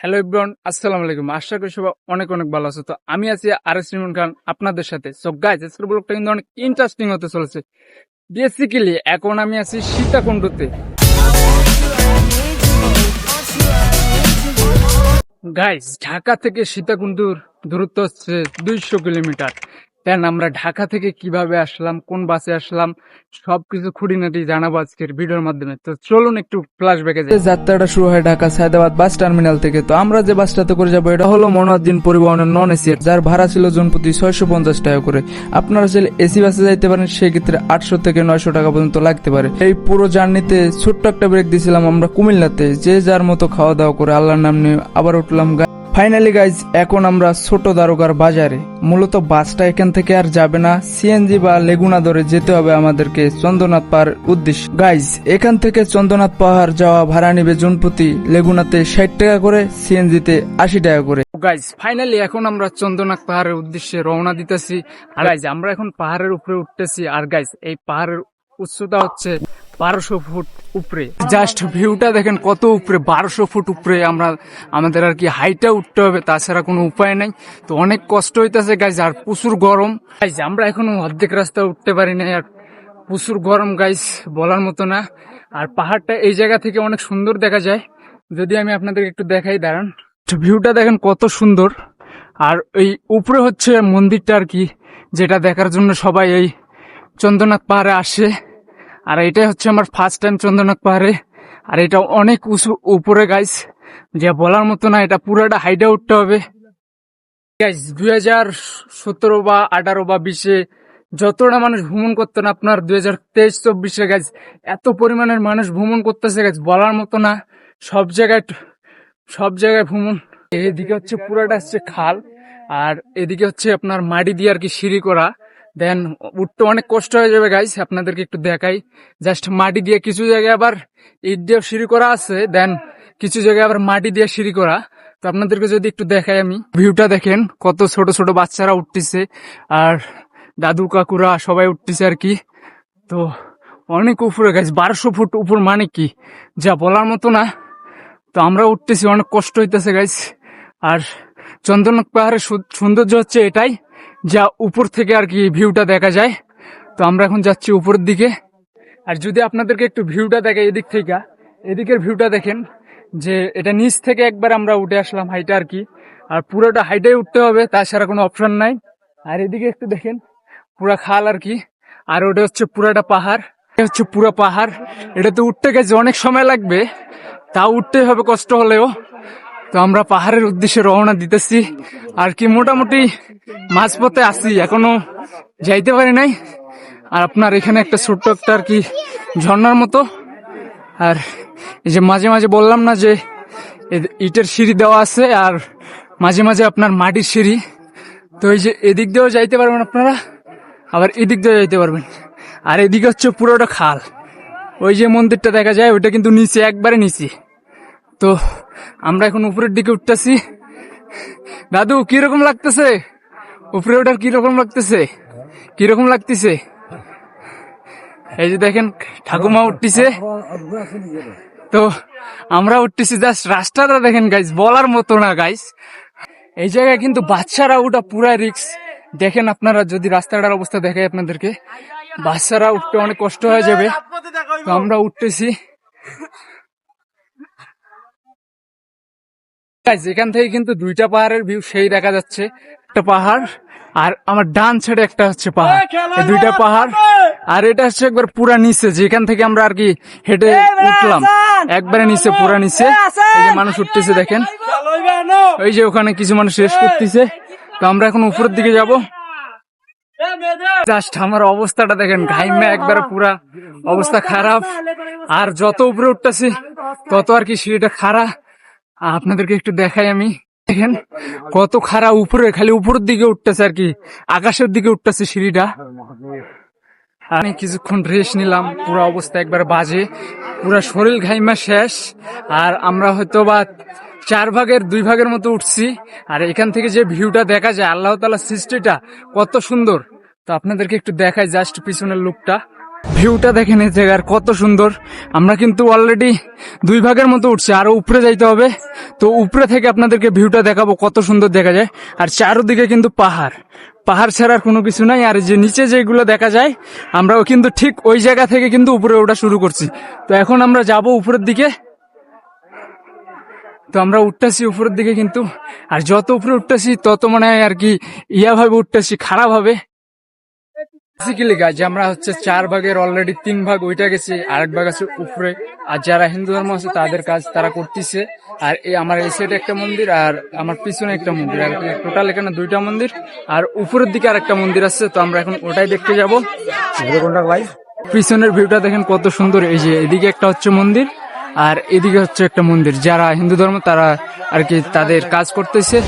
Hello everyone, আসসালামু আলাইকুম। আশা করি সবাই অনেক অনেক ভালো আছে। তো আমি আছি আরএস রিমন খান আপনাদের সাথে। সো গাইস, আজকের ব্লগটা কিন্তু অনেক ইন্টারেস্টিং হতে চলেছে। বেসিক্যালি এখন আমি আছি সীতাকুণ্ডতে। গাইস, ঢাকা থেকে সীতাকুণ্ডুর দূরত্ব হচ্ছে 200 কিলোমিটার। দেন আমরা ঢাকা থেকে কিভাবে আসলাম, কোন বাসে আসলাম, সবকিছু খুঁটিনাটি জানাবো আজকের ভিডিওর মাধ্যমে। তো চলুন একটু ফ্ল্যাশব্যাকে যাই। যাত্রাটা শুরু হয় ঢাকা সায়দাবাদ বাস টার্মিনাল থেকে। তো আমরা যে বাসটাতে করে যাবো এটা হলো মনোয়ারদিন পরিবহনের নন এসি, যার ভাড়া ছিল জনপ্রতি 650 টাকা করে। আপনারা চাইলে এসি বাসে যাইতে পারেন, সেক্ষেত্রে 800 থেকে 900 টাকা পর্যন্ত লাগতে পারে। এই পুরো জার্নিতে ছোট্ট একটা ব্রেক দিয়েছিলাম আমরা কুমিল্লাতে, যে যার মতো খাওয়া দাওয়া করে আল্লাহর নাম নিয়ে আবার উঠলাম। ফাইনালি গাইজ, এখন আমরা ছোট দারোগার বাজারে। মূলত বাসটা এখান থেকে আর যাবে না, সিএনজি বা লেগুনা ধরে যেতে হবে আমাদেরকে চন্দ্রনাথ পাহাড় উদ্দেশ্যে। গাইজ, এখান থেকে চন্দ্রনাথ পাহাড় যাওয়া ভাড়া নিবে জনপ্রতি লেগুনাতে 60 টাকা করে, সিএনজিতে 80 টাকা করে। গাইজ, ফাইনালি এখন আমরা চন্দ্রনাথ পাহাড়ের উদ্দেশ্যে রওনা দিতেছি। আর গাইজ, আমরা এখন পাহাড়ের উপরে উঠতেছি। আর গাইজ, এই পাহাড়ের উচ্চতা হচ্ছে 1200 ফুট উপরে। জাস্ট ভিউটা দেখেন কত উপরে, 1200 ফুট উপরে আমরা আমাদের আর কি হাইটে উঠতে হবে, তাছাড়া কোনো উপায় নাই। তো অনেক কষ্ট হইতেছে গাইজ, আর প্রচুর গরম। গাইজ, আমরা এখনো অর্ধেক রাস্তা উঠতে পারি না, আর প্রচুর গরম গাইজ, বলার মতো না। আর পাহাড়টা এই জায়গা থেকে অনেক সুন্দর দেখা যায়, যদি আমি আপনাদেরকে একটু দেখাই, দাঁড়ান। ভিউটা দেখেন কত সুন্দর। আর এই উপরে হচ্ছে মন্দিরটা আর কি, যেটা দেখার জন্য সবাই এই চন্দ্রনাথ পাহাড়ে আসে। আর এটাই হচ্ছে আমার ফার্স্ট টাইম চন্দ্রনাথ পাহাড়ে। আর এটা অনেক উঁচু উপরে গাইস, যা বলার মতো না। এটা পুরোটা হাইটে উঠতে হবে গাইস। 2017 বা 18 বা 20-এ যতটা মানুষ ভ্রমণ করতো না, আপনার 2023-24-এ গাইস এত পরিমাণের মানুষ ভ্রমণ করতেছে গাইস, বলার মতো না। সব জায়গায় ভ্রমণ। এদিকে হচ্ছে পুরাটা হচ্ছে খাল, আর এদিকে হচ্ছে আপনার মাটি দিয়ে আর কি সিঁড়ি করা। দেন উঠতে অনেক কষ্ট হয়ে যাবে গাইস, আপনাদেরকে একটু দেখাই। জাস্ট মাটি দিয়ে, কিছু জায়গায় আবার ইট দিয়ে সিঁড়ি করা আছে, দেন কিছু জায়গায় আবার মাটি দিয়ে সিঁড়ি করা। তো আপনাদেরকে যদি একটু দেখাই আমি, ভিউটা দেখেন কত ছোট ছোট বাচ্চারা উঠতেছে, আর দাদু কাকুরা সবাই উঠতেছে আর কি। তো অনেক উপরে গাইস, 1200 ফুট উপর, মানে কি যা বলার মতো না। তো আমরা উঠতেছি, অনেক কষ্ট হইতেছে গাইস। আর চন্দ্রনাথ পাহাড়ের সৌন্দর্য হচ্ছে এটাই, যা উপর থেকে আর কি ভিউটা দেখা যায়। তো আমরা এখন যাচ্ছি উপরের দিকে। আর যদি আপনাদেরকে একটু ভিউটা দেখে এদিক থেকে, এদিকের ভিউটা দেখেন, যে এটা নিচ থেকে একবার আমরা উঠে আসলাম হাইটে আর কি। আর পুরোটা হাইটে উঠতে হবে, তাছাড়া কোনো অপশন নাই। আর এদিকে একটু দেখেন, পুরা খাল আর কি। আর ওটা হচ্ছে পুরাটা পাহাড়, এটা হচ্ছে পুরো পাহাড়। এটাতে উঠতে গেছে অনেক সময় লাগবে, তাও উঠতে হবে কষ্ট হলেও। তো আমরা পাহাড়ের উদ্দেশ্যে রওনা দিতেছি আর কি। মোটামুটি মাঝপথে আসি, এখনো যাইতে পারি নাই। আর আপনার এখানে একটা ছোট্ট একটা আর কি ঝর্ণার মতো। আর এই যে মাঝে মাঝে বললাম না যে ইটের সিঁড়ি দেওয়া আছে, আর মাঝে মাঝে আপনার মাটির সিঁড়ি। তো এই যে এদিক দিয়েও যাইতে পারবেন আপনারা, আবার এদিক দিয়েও যাইতে পারবেন। আর এদিকে হচ্ছে পুরোটা খাল। ওই যে মন্দিরটা দেখা যায়, ওইটা কিন্তু নিচে, একবারে নিচে। তো আমরা এখন উপরের দিকে উঠতেছি। দাদু, কিরকম লাগতেছে উপরে ওঠার? কিরকম লাগতেছে? কিরকম লাগতেছে? এই যে দেখেন ঠাকুমা উঠতেছে, তো আমরা উঠতেছি। জাস্ট রাস্তাটা দেখেন গাইস, বলার মতো না গাইস। এই জায়গায় কিন্তু বাচ্চারা ওটা পুরা রিক্স। দেখেন আপনারা, যদি রাস্তাটার অবস্থা দেখাই আপনাদেরকে, বাচ্চারা উঠতে অনেক কষ্ট হয়ে যাবে। তো আমরা উঠতেছি। এখান থেকে কিন্তু দুইটা পাহাড়ের ভিউ সেই দেখা যাচ্ছে। একটা পাহাড়, আর আমার ডান সাইডে একটা হচ্ছে পাহাড়, এই দুইটা পাহাড়। আর এটা হচ্ছে একবার পুরা নিচে, যেখান থেকে আমরা আর কি হেঁটে উঠলাম, একবারে নিচে, পুরা নিচে। এই যে মানুষ উঠতেছে দেখেন, ওই যে ওখানে কিছু মানুষ রেস্ট করতেছে। তো আমরা এখন উপরের দিকে যাব। জাস্ট আমার অবস্থাটা দেখেন, ঘাইমে একবারে পুরা অবস্থা খারাপ। আর যত উপরে উঠতেছি তত আর কি সিঁড়িটা খারাপ। আপনাদেরকে একটু দেখাই আমি, দেখেন কত খারাপ উপরে, খালি উপরের দিকে উঠতেছে আর কি, আকাশের দিকে উঠতেছে সিঁড়িটা। আমি কিছুক্ষণ রেস্ট নিলাম, পুরো অবস্থা একবার বাজে, পুরা শরীর ঘাইমা শেষ। আর আমরা হয়তো বা 4 ভাগের 2 ভাগের মতো উঠছি। আর এখান থেকে যে ভিউটা দেখা যায়, আল্লাহ তাআলার সৃষ্টিটা কত সুন্দর। তো আপনাদেরকে একটু দেখাই জাস্ট পিছনের লুকটা। ভিউটা দেখেন এই জায়গার কত সুন্দর। আমরা কিন্তু অলরেডি 2 ভাগের মতো উঠছি, আরো উপরে যাইতে হবে। তো উপরে থেকে আপনাদেরকে ভিউটা দেখাবো কত সুন্দর দেখা যায়। আর চারোদিকে কিন্তু পাহাড়, পাহাড় ছাড়ার কোনো কিছু নাই। আর যে নিচে যেগুলো দেখা যায় আমরাও কিন্তু ঠিক ওই জায়গা থেকে কিন্তু উপরে ওঠা শুরু করছি। তো এখন আমরা যাব উপরের দিকে। তো আমরা উঠতেছি উপরের দিকে কিন্তু, আর যত উপরে উঠতেছি তত মনে হয় আর কি ভাবে উঠতেছি, খারাপ হবে। বেসিক্যালি গাইজ আমরা হচ্ছে 4 ভাগের অলরেডি 3 ভাগ ওইটা গেছি, আরেক ভাগ আছে উপরে। আর যারা হিন্দু ধর্ম আছে তাদের কাজ তারা করতেছে। আর এই আমার এই সাইডে একটা মন্দির আর আমার পিছনে একটা মন্দির, আর টোটাল এখানে 2টা মন্দির। আর উপরের দিকে আরেকটা মন্দির আছে, তো আমরা এখন ওটাই দেখতে যাব। পিছনের ভিউটা দেখেন কত সুন্দর। এই যে এদিকে একটা হচ্ছে মন্দির আর এদিকে হচ্ছে একটা মন্দির, যারা হিন্দু ধর্ম তারা আর কি তাদের কাজ করতেছে।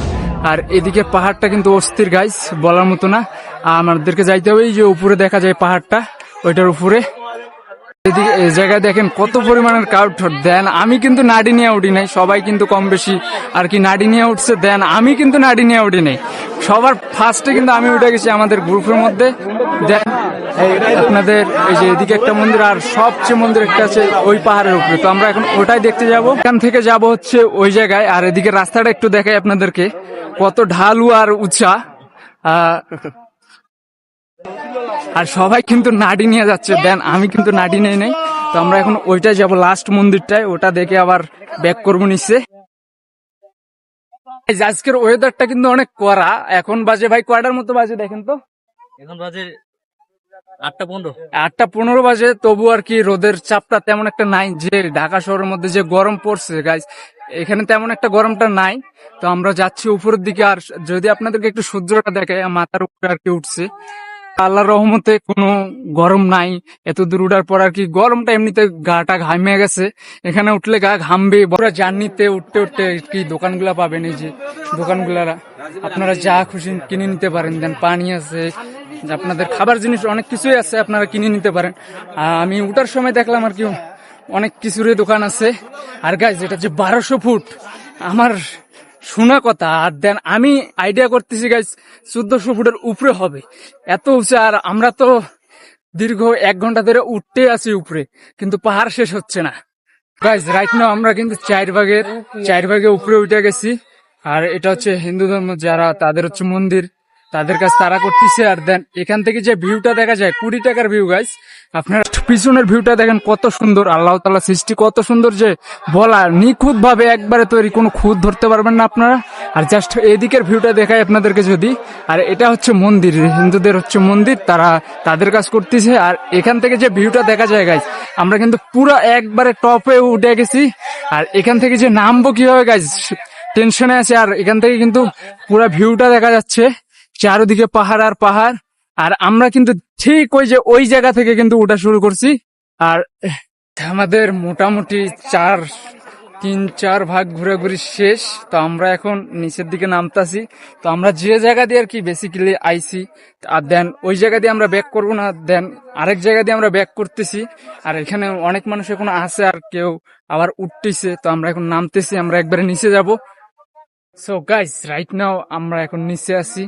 আর এদিকে পাহাড়টা কিন্তু অস্থির গাইস, বলার মতো না। আমাদেরকে যাইতে হবে, এই যে উপরে দেখা যায় পাহাড়টা, ওইটার উপরে। এদিকে এই জায়গায় দেখেন কত পরিমাণের ক্রাউড। দেন আমি কিন্তু নাড়ি নিয়ে উঠি নাই, সবাই কিন্তু কম বেশি আর কি নাড়ি নিয়ে উঠছে। দেন আমি কিন্তু নাড়ি নিয়ে উঠি নাই, সবার ফার্স্টে কিন্তু আমি উঠে গেছি আমাদের গ্রুপের মধ্যে। দেন আপনাদের এই যে এদিকে একটা মন্দির আর সবচেয়ে মন্দির একটা আছে ওই পাহাড়ের উপরে। তো আমরা এখন ওটাই দেখতে যাব। এখান থেকে যাব হচ্ছে ওই জায়গায়। আর এদিকে রাস্তাটা একটু দেখাই আপনাদেরকে, কত ঢালু আর উঁচা। আর সবাই কিন্তু নাড়ি নিয়ে যাচ্ছে, দেন আমি কিন্তু নাড়ি নেই নাই। তো আমরা এখন ওইটাই যাব, লাস্ট মন্দিরটায়, ওটা দেখে আবার ব্যাক করবো নিচে। আজকের ওয়েদারটা কিন্তু অনেক কড়া। এখন বাজে ভাই কয়টার মতো বাজে দেখেন তো? এখন বাজে 8:15। 8:15 বাজে, তবু আর কি রোদের চাপটা তেমন একটা নাই। যে ঢাকা শহরের মধ্যে যে গরম পড়ছে গাইজ, এখানে তেমন একটা গরমটা নাই। তো আমরা যাচ্ছি উপরের দিকে। আর যদি আপনাদেরকে একটু সূর্যটা দেখায়, মাথার উপরে আর কি উঠছে, আল্লাহর রহমতে কোনো গরম নাই। এত দূর উঠার পর আর কি গরমটা এমনিতে গাটা ঘামে গেছে, এখানে উঠলে গা ঘামবে। বড় জার্নিতে উঠতে উঠতে কি দোকানগুলা পাবেন, এই যে দোকানগুলা আপনারা যা খুশি কিনে নিতে পারেন। দেন পানি আছে, আপনাদের খাবার জিনিস অনেক কিছুই আছে, আপনারা কিনে নিতে পারেন। আমি উঠার সময় দেখলাম আর কি অনেক কিছুরই দোকান আছে। আর গাইজ এটা যে 1200 ফুট আমার শোনা কথা। আর দেন আমি আইডিয়া করতেছি গাইজ 1400 ফুটের উপরে হবে, এত উঁচু। আর আমরা তো দীর্ঘ 1 ঘন্টা ধরে উঠতে আছি উপরে, কিন্তু পাহাড় শেষ হচ্ছে না গাইজ। রাইট নাও আমরা কিন্তু 4 ভাগে উপরে উঠে গেছি। আর এটা হচ্ছে হিন্দু ধর্ম যারা, তাদের হচ্ছে মন্দির, তাদের কাছে তারা করতেছে। আর দেন এখান থেকে যে ভিউটা দেখা যায় 20 টাকার ভিউ গাইস। আপনার পিছনের ভিউটা দেখেন কত সুন্দর, আল্লাহ তাআলা সৃষ্টি কত সুন্দর যে বলা নিখুঁত ভাবে একবারে তৈরি, কোনো খুঁত ধরতে পারবেন না আপনারা। আর জাস্ট এদিকের ভিউটা দেখায় আপনাদেরকে যদি। আর এটা হচ্ছে মন্দির, হিন্দুদের হচ্ছে মন্দির, তারা তাদের কাজ করতেছে। আর এখান থেকে যে ভিউটা দেখা যায় গাইস, আমরা কিন্তু পুরো একবারে টপে উঠে গেছি। আর এখান থেকে যে নামবো কিভাবে গাইস টেনশনে আছে। আর এখান থেকে কিন্তু পুরো ভিউটা দেখা যাচ্ছে, চারদিকে পাহাড় আর পাহাড়। আর আমরা কিন্তু ঠিক ওই জায়গা থেকে কিন্তু ওঠা শুরু করছি। আর আমাদের মোটামুটি 3-4 ভাগ ঘোরাঘুরি শেষ। তো আমরা এখন নিচের দিকে নামতাছি। তো আমরা যে জায়গা দিয়ে আর কি বেসিক্যালি আইছি, আর দেন ওই জায়গা দিয়ে আমরা ব্যাক করবো না, দেন আরেক জায়গা দিয়ে আমরা ব্যাক করতেছি। আর এখানে অনেক মানুষ এখন আছে আর কেউ আবার উঠতেছে। তো আমরা এখন নামতেছি, আমরা একবারে নিচে যাব। সো গাইজ রাইট নাও আমরা এখন নিচে আছি।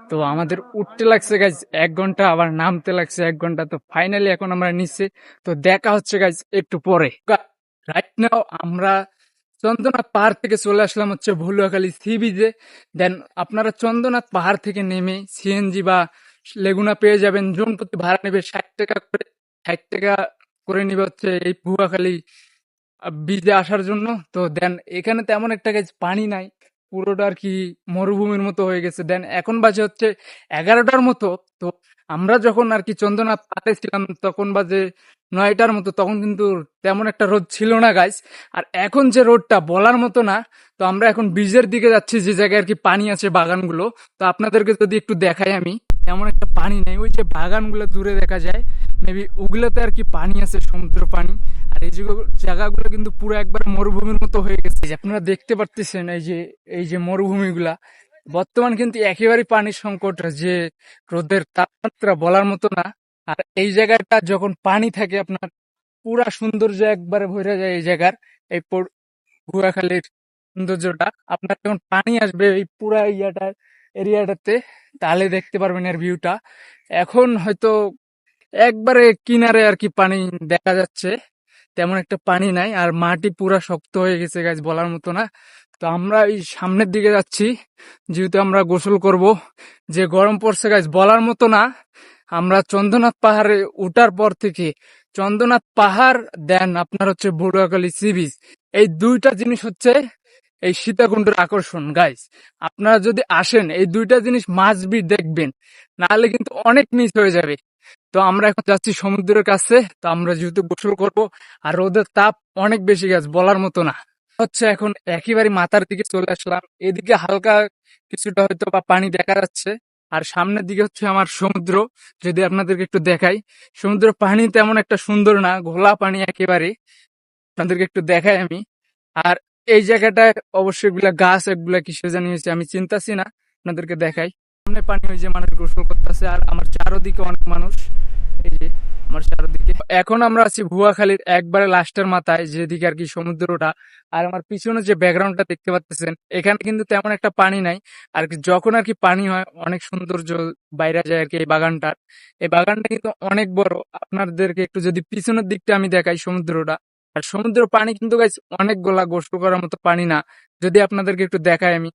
তো আমাদের উঠতে লাগছে গাইজ 1 ঘন্টা, আবার নামতে লাগছে 1 ঘন্টা। তো ফাইনালি এখন আমরা নিচে। তো দেখা হচ্ছে গাইজ একটু পরে। রাইট নাও আমরা চন্দ্রনাথ পাহাড় থেকে চলে আসলাম হচ্ছে ভুলুয়াখালী সি বিচে। দেন আপনারা চন্দ্রনাথ পাহাড় থেকে নেমে সিএনজি বা লেগুনা পেয়ে যাবেন। জন প্রতি ভাড়া নেবে 60 টাকা করে। 60 টাকা করে নিবে হচ্ছে এই ভুয়াখালী বিচে আসার জন্য। তো দেন এখানে তেমন একটা গাইজ পানি নাই, পুরোটা আর কি মরুভূমির মতো হয়ে গেছে। দেন এখন বাজে হচ্ছে 11টার মতো। তো আমরা যখন আর কি চন্দ্রনাথ পাহাড়ে ছিলাম তখন বাজে 9টার মতো, তখন কিন্তু তেমন একটা রোদ ছিল না গাইস। আর এখন যে রোদটা বলার মতো না। তো আমরা এখন ব্রিজের দিকে যাচ্ছি, যে জায়গায় আর কি পানি আছে বাগানগুলো। তো আপনাদেরকে যদি একটু দেখাই, আমি তেমন একটা পানি নেই, ওই যে বাগানগুলো দূরে দেখা যায়, মেবি ওগুলোতে আর কি পানি আছে, সমুদ্র পানি। আর এই জায়গাগুলো কিন্তু পুরো একবার মরুভূমির মতো হয়ে গেছে। আপনারা দেখতে পারতেছেন এই যে মরুভূমিগুলা বর্তমান কিন্তু একেবারে পানির সংকট, যে রোদের তাপমাত্রা বলার মতো না। আর এই জায়গাটা যখন পানি থাকে আপনার পুরা সৌন্দর্য একবারে ভরে যায় এই জায়গার। এই গুয়াখালীর সৌন্দর্যটা আপনার যখন পানি আসবে এই পুরা এরিয়াটাতে, তাহলে দেখতে পারবেন এর ভিউটা। এখন হয়তো একবারে কিনারে আর কি পানি দেখা যাচ্ছে, তেমন একটা পানি নাই, আর মাটি পুরা শক্ত হয়ে গেছে গাছ, বলার মতো না। তো আমরা এই সামনের দিকে যাচ্ছি, যেহেতু আমরা গোসল করব। যে গরম পড়ছে গাছ, বলার মতো না। আমরা চন্দ্রনাথ পাহাড়ে উঠার পর থেকে চন্দ্রনাথ পাহাড় দেন আপনার হচ্ছে বড়ুয়াখালী সি বিচ, এই দুইটা জিনিস হচ্ছে এই সীতাকুণ্ডের আকর্ষণ গাইস। আপনারা যদি আসেন এই দুইটা জিনিস মাস্ট বি দেখবেন, নাহলে কিন্তু অনেক মিস হয়ে যাবে। তো আমরা এখন যাচ্ছি সমুদ্রের কাছে। তো আমরা যেহেতু গোসল করব, আর রোদের তাপ অনেক বেশি গাছ, বলার মতো না। হচ্ছে এখন একেবারে মাথার দিকে চলে আসলাম, এদিকে হালকা কিছুটা হয়তো বা পানি দেখা যাচ্ছে, আর সামনের দিকে হচ্ছে আমার সমুদ্র। যদি আপনাদেরকে একটু দেখাই, সমুদ্রের পানি তেমন একটা সুন্দর না, ঘোলা পানি একেবারে। আপনাদেরকে একটু দেখাই আমি। আর এই জায়গাটায় অবশ্যই এগুলা গাছ, এগুলা কিসে জানি হয়েছে আমি চিন্তাছি না, আপনাদেরকে দেখাই। সামনে পানি হয়েছে, মানুষ গোসল করতেছে, আর আমার চারোদিকে অনেক মানুষ। এই যে আমার চারোদিকে। এখন আমরা আছি ভুয়াখালীর একবারে লাস্টের মাথায়, যেদিকে আর কি সমুদ্রটা। আর আমার পিছনে যে ব্যাকগ্রাউন্ডটা দেখতে পাচ্ছেন, এখানে কিন্তু তেমন একটা পানি নাই। আর কি যখন আর কি পানি হয়, অনেক সৌন্দর্য বাইরে যায় আর কি এই বাগানটার। এই বাগানটা কিন্তু অনেক বড়। আপনাদেরকে একটু যদি পিছনের দিকটা আমি দেখাই সমুদ্রটা, আর সমুদ্রের পানি কিন্তু গাইস অনেকগুলা, গোসল করার মতো পানি না। যদি আপনাদেরকে একটু দেখাই আমি,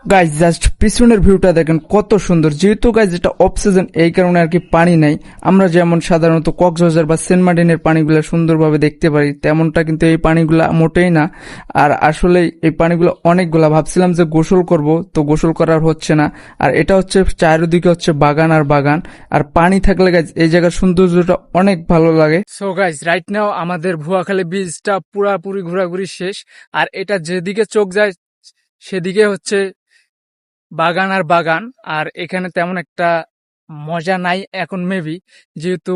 গাইজ জাস্ট পিছনের ভিউটা দেখেন কত সুন্দর। যেহেতু গাইজ এটা অফ সিজন, এই কারণে আর কি পানি নাই। আমরা যেমন সাধারণত কক্সবাজার বা সেন্ট মার্টিনের পানিগুলো সুন্দরভাবে দেখতে পারি, তেমনটা কিন্তু এই পানিগুলা মোটেই না। আর আসলে এই পানিগুলো অনেকগুলা, ভাবছিলাম যে গোসল করব, তো গোসল করার হচ্ছে না। আর এটা হচ্ছে চারিদিকে হচ্ছে বাগান আর বাগান, আর পানি থাকলে গাইজ এই জায়গার সৌন্দর্যটা অনেক ভালো লাগে। সো গাইজ রাইট নাও আমাদের ভুয়াখালী বীচটা পুরাপুরি ঘোরাঘুরি শেষ। আর এটা যেদিকে চোখ যায় সেদিকে হচ্ছে বাগান আর বাগান। আর এখানে তেমন একটা মজা নাই এখন মেবি, যেহেতু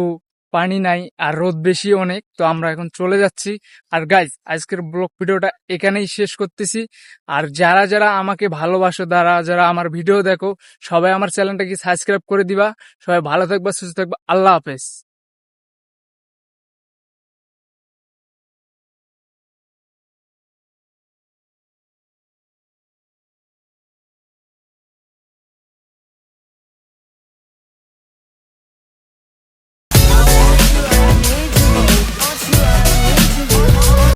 পানি নাই আর রোদ বেশি অনেক। তো আমরা এখন চলে যাচ্ছি। আর গাইজ আজকের ব্লগ ভিডিওটা এখানেই শেষ করতেছি। আর যারা যারা আমাকে ভালোবাসো, যারা যারা আমার ভিডিও দেখো, সবাই আমার চ্যানেলটাকে সাবস্ক্রাইব করে দিবা। সবাই ভালো থাকবা, সুস্থ থাকবা, আল্লাহ হাফেজ।